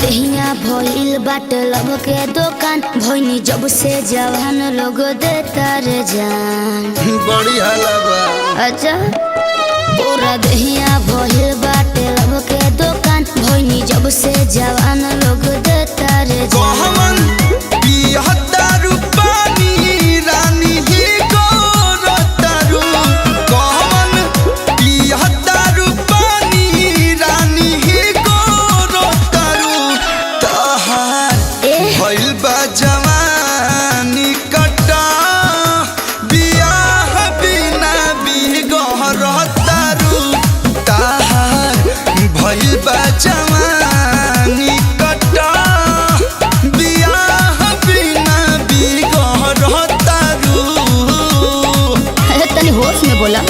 देहिया भइल बाटे लब के दुकान भइनी जब से जवान लोग देता रे जान बड़ी हलवा। अच्छा पूरा देहिया भइल बाटे लब के दुकान भइनी जब से जवान लोग देता रे जान पियहतारू पानी रानी ही गोरतारू कहवन पियहतारू पानी रानी ही गोरतारू तहार भइल बा जवानी कटा बियाह बिना बिगहरतारू तहार भइल बा जवानी कटा बियाह बिना बिगहरतारू। तनी होश में बोला।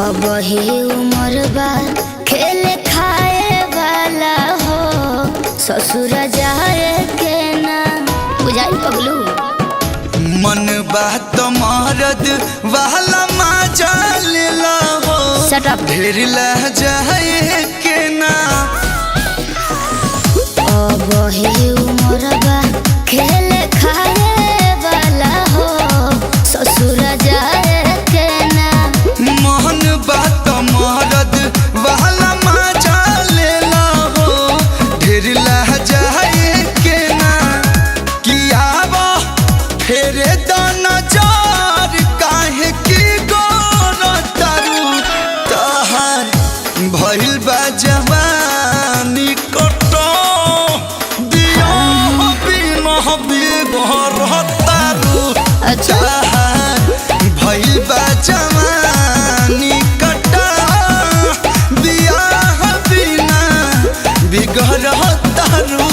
अब ही उम्र बा खेले खाए वाला हो ससुर जाए के ना बुझाई पगलू मन बात मरद वाला मजा लेला हो Shut up. ढेर लह जाए के ना अब ही उम्र बा खेले खाए वाला हो ससुर जाए के ना मोहन बात मरद वाला मजा लेला हो ढेर लह जाए के ना कियावा फेरे दाना जार काहे की गोरतारू तहार भइल बा जवानी कटो दिया बिना बिगहरतारू। अच्छा भइल बा जवानी कटा बियाह बिना बिगहरतारू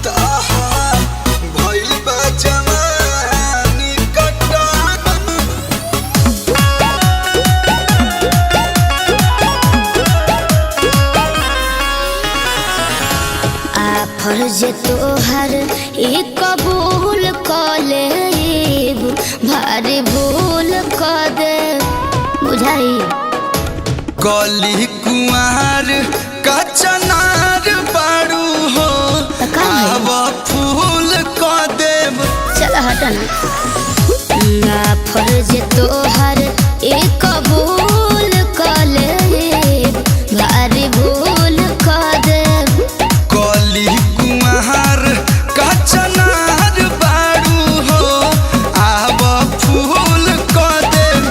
तहार भइल बा जवानी कटा। फर्ज तोहर ई कबूल कर लेब भारी भूल कर दे बुझाई कली कुआर का चनार बाड़ू हो अब फूल क देव। चल हटन ना फर्ज तोहर ई कबूल कर लेब भारी भूल कर दे कली कुआर का चनार बाड़ू हो अब फूल क देव।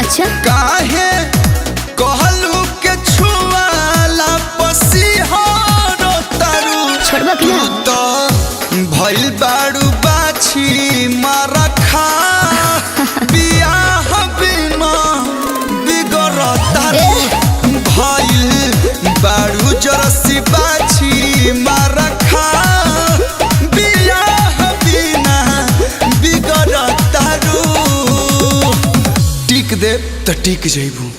अच्छा काहे कहलू के छुआला पसीहरो तारू छोड़बा कि ना तो भइल बाड़ू बाछी मारखा बियाह बिना बिगड़तारू भइल बाड़ू जरसी बाछी मारखा बियाह बिना बिगड़तारू। टिक दे त टिक जइबू।